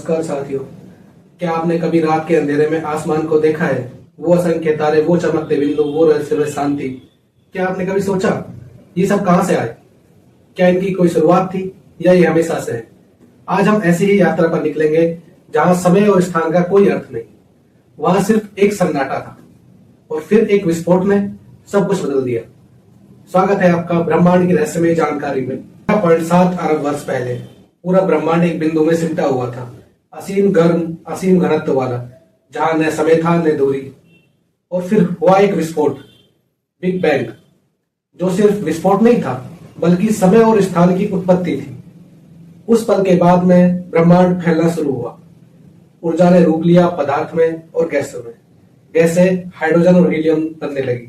नमस्कार साथियों। क्या आपने कभी रात के अंधेरे में आसमान को देखा है? वो असंख्य तारे, वो चमकते बिंदु, वो रहस्यमय शांति। क्या आपने कभी सोचा ये सब कहां से आए? क्या इनकी कोई शुरुआत थी या ये हमेशा से है? आज हम ऐसी ही यात्रा पर निकलेंगे जहां समय और स्थान का कोई अर्थ नहीं। वहां सिर्फ एक सन्नाटा था और फिर एक विस्फोट ने सब कुछ बदल दिया। स्वागत है आपका ब्रह्मांड की रहस्यमय जानकारी में। 7 अरब वर्ष पहले पूरा ब्रह्मांड एक बिंदु में सिमटा हुआ था, असीम गर्म, असीम घनत्व वाला, जहां न समय था न दूरी। और फिर हुआ एक विस्फोट, बिग बैंग, जो सिर्फ विस्फोट नहीं था बल्कि समय और स्थान की उत्पत्ति थी। उस पल के बाद में ब्रह्मांड फैलना शुरू हुआ। ऊर्जा ने रूप लिया पदार्थ में और गैसों में। गैसें हाइड्रोजन और हीलियम बनने लगी।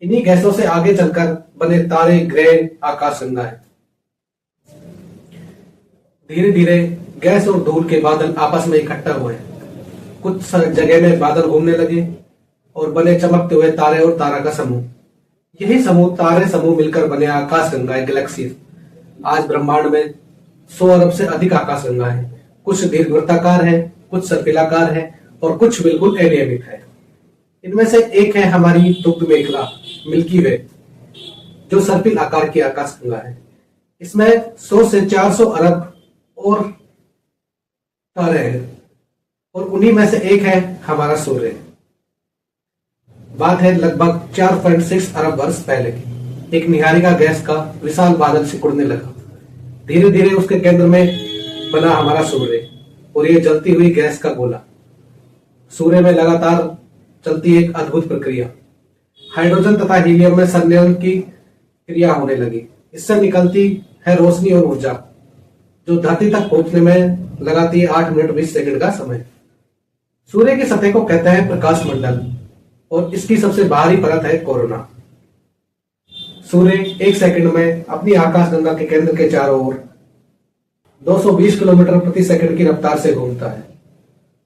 इन्हीं गैसों से आगे चलकर बने तारे, ग्रह, आकाशगंगाएं। धीरे धीरे गैस और धूल के बादल आपस में इकट्ठा हुए। कुछ जगह में बादल घूमने लगे और बने चमकते हुए तारे और तारा का समूह। यही समूह, तारे समूह मिलकर बने आकाशगंगाएं, गैलेक्सी। आज ब्रह्मांड में 100 अरब से अधिक आकाशगंगाएं हैं। कुछ दीर्घवृत्ताकार है, कुछ सर्पिलाकार है और कुछ बिल्कुल अनियमित है। इनमें से एक है हमारी दुग्ध मेखला, मिल्की वे, जो सर्पिल आकार की आकाशगंगा है। इसमें 100 से 400 अरब और तारे हैं और उन्हीं में से एक है हमारा सूर्य। बात है लगभग 4.6 अरब वर्ष पहले की। एक निहारिका गैस का विशाल बादल सिकुड़ने लगा। धीरे धीरे उसके केंद्र में बना हमारा सूर्य और ये जलती हुई गैस का गोला। सूर्य में लगातार चलती एक अद्भुत प्रक्रिया। हाइड्रोजन तथा हीलियम में संलयन की क्रिया होने लगी। इससे निकलती है रोशनी और ऊर्जा, जो धरती तक पहुंचने में लगाती है 8 मिनट 20 सेकंड का समय। सूर्य की सतह को कहते हैं प्रकाश मंडल और इसकी सबसे बाहरी परत है कोरोना। सूर्य 1 सेकंड में अपनी आकाशगंगा के केंद्र के चारों ओर 220 किलोमीटर प्रति सेकंड की रफ्तार से घूमता है।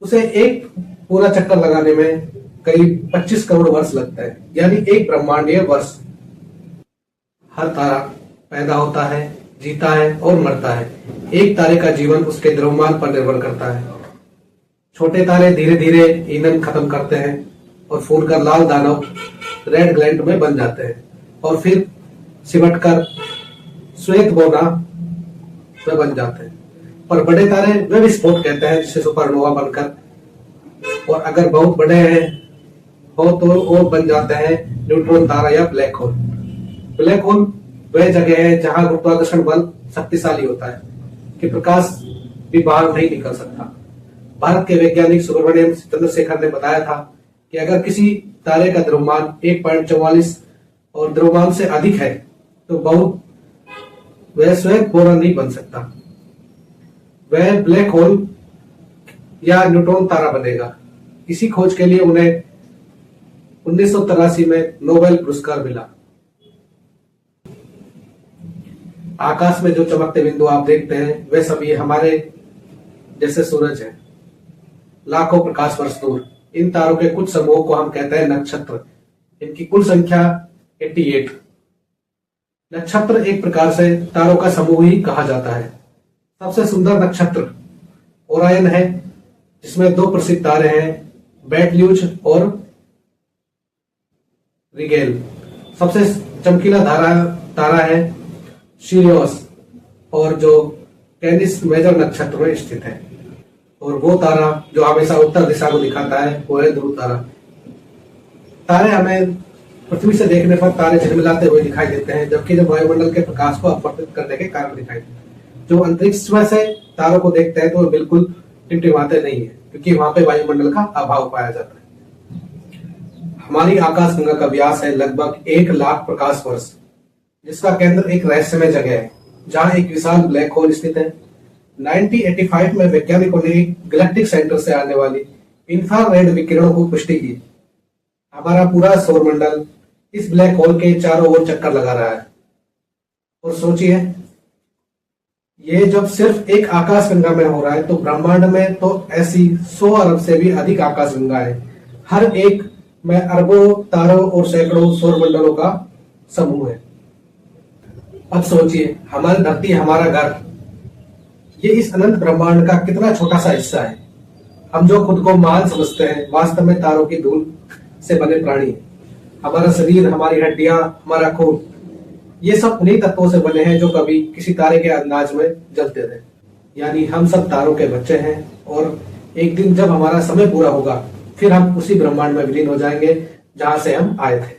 उसे एक पूरा चक्कर लगाने में करीब 25 करोड़ वर्ष लगता है, यानी एक ब्रह्मांडीय वर्ष। हर तारा पैदा होता है, जीता है और मरता है। एक तारे का जीवन उसके द्रव्यमान पर निर्भर करता है। छोटे तारे धीरे धीरे ईंधन खत्म करते हैं और फूलकर लाल दानव, रेड ग्लैंड में बन जाते हैं और फिर सिमटकर श्वेत बोना में बन जाते हैं। पर बड़े तारे वे विस्फोट कहते हैं, जिसे सुपरनोवा बनकर, और अगर बहुत बड़े हैं तो और बन जाते हैं न्यूट्रॉन तारा या ब्लैक होल। ब्लैक होल वह जगह है जहां गुरुत्वाकर्षण बल शक्तिशाली होता है कि प्रकाश भी बाहर नहीं निकल सकता। भारत के वैज्ञानिक सुब्रमण्यम चंद्रशेखर ने बताया था कि अगर किसी तारे का द्रव्यमान 1.44 और द्रव्यमान से अधिक है तो बहुत वह श्वेत बोरॉन नहीं बन सकता, वह ब्लैक होल या न्यूट्रॉन तारा बनेगा। इसी खोज के लिए उन्हें 1983 में नोबेल पुरस्कार मिला। आकाश में जो चमकते बिंदु आप देखते हैं वे सभी हमारे जैसे सूरज हैं, लाखों प्रकाश वर्ष दूर। इन तारों के कुछ समूहों को हम कहते हैं नक्षत्र। इनकी कुल संख्या 88। नक्षत्र एक प्रकार से तारों का समूह ही कहा जाता है। सबसे सुंदर नक्षत्र ओरायन है, जिसमें 2 प्रसिद्ध तारे हैं, बेटल्यूज और रिगेल। सबसे चमकीला तारा है सिरियस, और जो कैनिस मेजर नक्षत्र में स्थित है। और वो तारा जो हमेशा उत्तर दिशा को दिखाता है वो है ध्रुव तारा। तारे हमें पृथ्वी से देखने पर तारे झिलमिलाते हुए दिखाई देते हैं, जबकि जब वायुमंडल के प्रकाश को अपवर्तित करने के कारण दिखाई देते हैं। जो अंतरिक्ष में से तारों को देखते हैं तो वो बिल्कुल टिमटिमाते नहीं है, क्योंकि वहां पे वायुमंडल का अभाव पाया जाता है। हमारी आकाशगंगा का व्यास है लगभग 1 लाख प्रकाश वर्ष, जिसका केंद्र एक रहस्यमय जगह है जहां एक विशाल ब्लैक होल स्थित है। 1985 में वैज्ञानिकों ने गैलेक्टिक सेंटर से आने वाली इंफ्रारेड विकिरणों को पुष्टि की। हमारा पूरा सौरमंडल इस ब्लैक होल के चारों ओर चक्कर लगा रहा है। और सोचिए, ये जब सिर्फ एक आकाशगंगा में हो रहा है तो ब्रह्मांड में तो ऐसी 100 अरब से भी अधिक आकाशगंगाएं, हर एक में अरबों तारों और सैकड़ों सौरमंडलों का समूह है। अब सोचिए, हमारी धरती, हमारा घर, ये इस अनंत ब्रह्मांड का कितना छोटा सा हिस्सा है। हम जो खुद को महान समझते हैं, वास्तव में तारों की धूल से बने प्राणी हैं। हमारा शरीर, हमारी हड्डियां, हमारा खून, ये सब उन्हीं तत्वों से बने हैं जो कभी किसी तारे के अंदाज में जलते थे। यानी हम सब तारों के बच्चे हैं और एक दिन जब हमारा समय पूरा होगा, फिर हम उसी ब्रह्मांड में विलीन हो जाएंगे जहां से हम आए थे।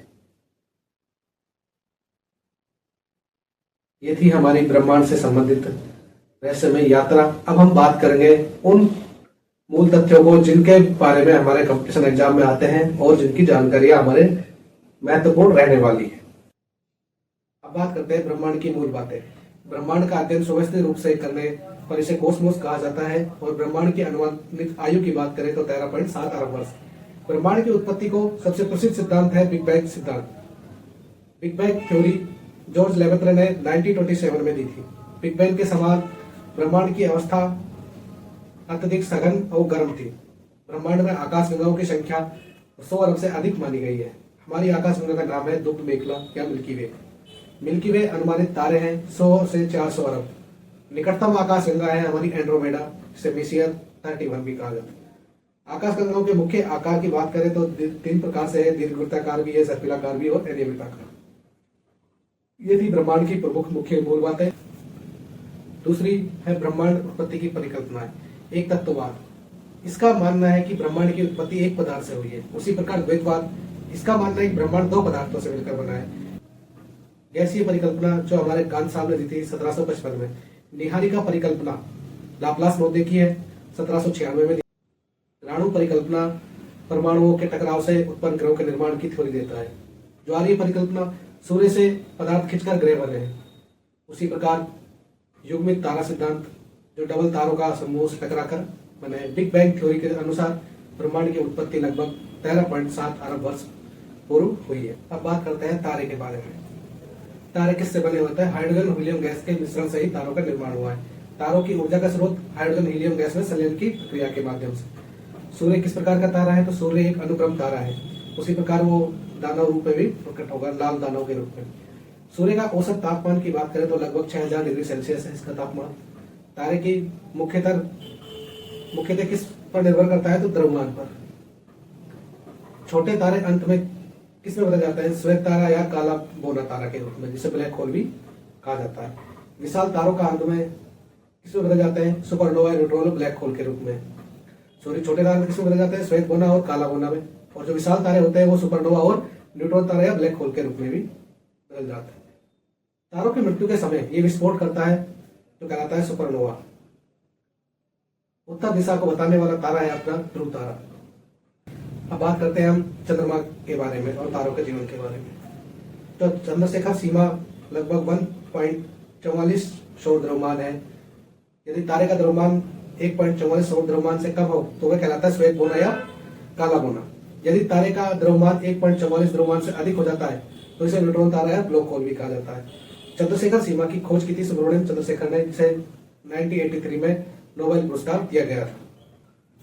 ये थी हमारी ब्रह्मांड से संबंधित रहस्यमय यात्रा। अब हम बात करेंगे उन मूल तथ्यों को जिनके बारे में हमारे कंपटीशन एग्जाम में आते हैं और जिनकी जानकारियां हमारे महत्वपूर्ण रहने वाली है। अब बात करते हैं ब्रह्मांड की मूल बातें। ब्रह्मांड का अध्ययन सुव्यवस्थित रूप से करने पर इसे कॉस्मोस कहा जाता है और ब्रह्मांड की अनुमानित आयु की बात करें तो 13.7 अरब वर्ष। ब्रह्मांड की उत्पत्ति को सबसे प्रसिद्ध सिद्धांत है बिग बैंग सिद्धांत। बिग बैंग थ्योरी जॉर्ज लेवेत्र ने 1927 में दी थी। बिग बैंग के समान ब्रह्मांड की अवस्था अत्यधिक सघन और गर्म थी। ब्रह्मांड में आकाश गंगाओं की संख्या 100 अरब से अधिक मानी गई है। हमारी आकाश गंगा का नाम है दुग्ध मेखला या मिल्की वे। मिल्की वे अनुमानित तारे हैं 100 से 400 अरब। निकटतम आकाश गंगा है हमारी एंड्रोमेडा, जिसे मेसियर 31 भी कहा जाता है। आकाश गंगाओं के मुख्य आकार की बात करें तो 3 प्रकार से है, दीर्घवृत्ताकार भी है, सर्पिलाकार भी और अनियमिताकार। ये थी ब्रह्मांड की प्रमुख मुख्य मूल बातें। दूसरी है ब्रह्मांड उत्पत्ति की परिकल्पना। एक तत्ववाद, इसका मानना है कि ब्रह्मांड की उत्पत्ति एक पदार्थ से हुई है। उसी प्रकार द्वैतवाद, इसका मानना है कि ब्रह्मांड 2 पदार्थों से मिलकर बना है। गैसीय परिकल्पना जो हमारे कांत साहब ने दी थी 1755 में। निहारिका परिकल्पना लाप्लास ने देखी है 1796 में। राणु परिकल्पना परमाणुओं के टकराव से उत्पन्न ग्रहों के निर्माण की थ्योरी देता है। ज्वारीय परिकल्पना सूर्य से पदार्थ खिंचकर ग्रह बने हैं। उसी प्रकार युग्मित तारा सिद्धांत जो डबल तारों का समूह से टकराकर बने। बिग बैंग थ्योरी के अनुसार ब्रह्मांड की उत्पत्ति लगभग 13.7 अरब वर्ष पूर्व हुई है। अब बात करते हैं तारे के बारे में। तारे किससे बने होते हैं? हाइड्रोजन हीलियम गैस के मिश्रण से ही तारों का निर्माण हुआ है। तारों की ऊर्जा का स्रोत हाइड्रोजन हीलियम गैस में संलयन की प्रक्रिया के माध्यम से। सूर्य किस प्रकार का तारा है? तो सूर्य एक अनुक्रम तारा है। उसी प्रकार वो दानव रूप में भी प्रकट होगा, लाल दानव के रूप में। सूर्य का औसत तापमान की बात करें तो लगभग 6000 डिग्री सेल्सियस है इसका तापमान। तारे की मुख्यतः किस पर निर्भर करता है? तो द्रव्यमान पर। छोटे तारे अंत में किस में बदल जाते हैं? श्वेत तारा या काला बोना तारा के रूप में, जिसे ब्लैक होल भी कहा जाता है। विशाल तारों का अंत में किस में बदल जाते हैं? सुपरनोवा, न्यूट्रॉन, ब्लैक होल के रूप में। सॉरी, छोटे तारे किस में बदल जाते हैं? श्वेत बोना और काला बोना में। और जो विशाल तारे होते हैं वो सुपरनोवा और न्यूट्रॉन तारा या ब्लैक होल के रूप में भी बदल जाते हैं। तारों की मृत्यु के समय ये विस्फोट करता है जो कहलाता है सुपरनोवा। उत्तर दिशा को बताने वाला तारा है अपना ध्रुव तारा। अब बात करते हैं हम चंद्रमा के बारे में और तारों के जीवन के बारे में। तो चंद्रशेखर सीमा लगभग 1.44 सौर द्रव्यमान है। यदि तारे का द्रव्यमान 1.44 सौर द्रव्यमान से कम हो तो वह कहलाता है श्वेत बोना या काला बोना। यदि तारे का द्रव्यमान 1.44 द्रव्यमान से अधिक हो जाता है तो इसे न्यूट्रॉन तारा या ब्लैक होल भी कहा जाता है। चंद्रशेखर सीमा की खोज की थी सुब्रमण्यम चंद्रशेखर ने, जिसे 1983 में नोबेल पुरस्कार दिया गया था।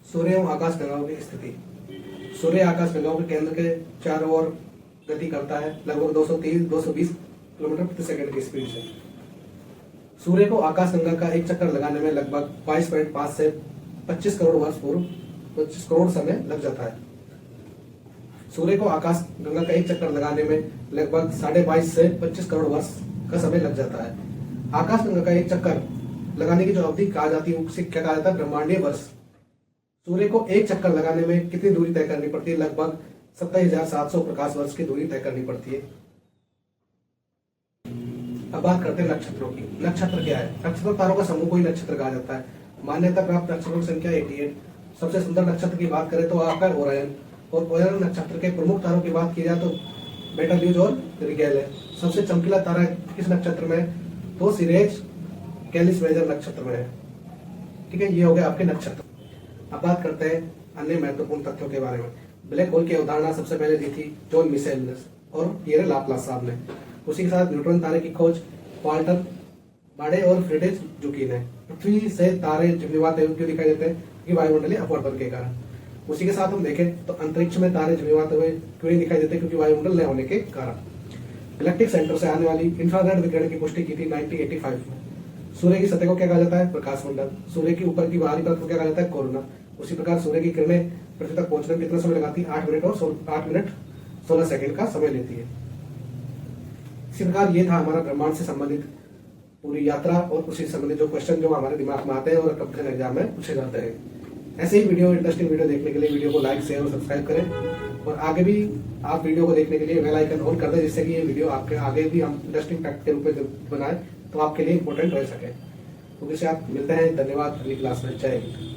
सूर्य एवं आकाश गंगाओं की स्थिति। सूर्य आकाश गंगाओं के केंद्र के चारों ओर गति करता है लगभग 220 किलोमीटर प्रति सेकंड की स्पीड से। सूर्य को आकाश गंगा का एक चक्कर लगाने में लगभग 22.5 से 25 करोड़ वर्ष पूर्व 25 करोड़ समय लग जाता है। सूर्य को आकाश गंगा का एक चक्कर लगाने में लगभग 22.5 से 25 करोड़ वर्ष का समय लग जाता है। आकाश गंगा का एक चक्कर लगाने की जो अवधि कहा जाती है उसे क्या कहा जाता है? ब्रह्मांडीय वर्ष। सूर्य को एक चक्कर लगाने में कितनी दूरी तय करनी पड़ती है? लगभग 27,700 प्रकाश वर्ष की दूरी तय करनी पड़ती है। अब बात करते हैं नक्षत्रों की। नक्षत्र क्या है? नक्षत्र तारों का समूह को ही नक्षत्र कहा जाता है। मान्यता प्राप्त नक्षत्रों की संख्या 88। सबसे सुंदर नक्षत्र की बात करें तो आपका ओरायन। और ओरायन नक्षत्र के प्रमुख तारों की बात की जाए तो बेटल्यूज और रिगेल है। सबसे चमकीला तारा किस नक्षत्र में? तो सिरेज कैलिस मेजर नक्षत्र में है। ठीक है, ये हो गए आपके नक्षत्र। अब बात करते हैं अन्य महत्वपूर्ण तथ्यों के बारे में। ब्लैक होल की अवधारणा सबसे पहले दी थी जॉन मिशेल ने और ये लाप्लास साहब ने। उसी के साथ न्यूट्रॉन तारे की खोज वाल्टर बाडे और फ्रिड्रिश जुकी ने। पृथ्वी से तारे झिमझिमाते हुए क्यों दिखाई देते हैं? क्योंकि वायुमंडलीय अपवर्तन के कारण। उसी के साथ हम देखें तो अंतरिक्ष में तारे झिमझिमाते हुए क्यों नहीं दिखाई देते? क्योंकि वायुमंडल न होने के कारण। गैलेक्टिक सेंटर से आने वाली इंफ्रारेड विकिरण की पुष्टि की थी 1985 में। सूर्य की सतह को क्या कहा जाता है? प्रकाश मंडल। सूर्य के ऊपर की बाहरी परत को क्या कहा जाता है? कोरोना। उसी प्रकार सूर्य की किरणें पृथ्वी तक पहुंचने में कितना समय लगाती है? 8 मिनट 16 सेकंड का समय लेती है। इसी प्रकार ये था हमारा ब्रह्मांड से संबंधित पूरी यात्रा और उसी संबंधित जो क्वेश्चन जो हमारे दिमाग में आते हैं और कंपटीशन एग्जाम में पूछे जाते हैं। ऐसे ही वीडियो, इंटरेस्टिंग वीडियो देखने के लिए वीडियो को लाइक, शेयर और सब्सक्राइब करें और आगे भी आप वीडियो को देखने के लिए बेल आइकन ऑन कर दें, जिससे कि ये वीडियो आपके आगे भी हम इंटरेस्टिंग फैक्ट के रूप में बनाए तो आपके लिए इंपॉर्टेंट रह सके। तो इससे आप मिलते हैं। धन्यवाद। अगली क्लास में। जय हिंद।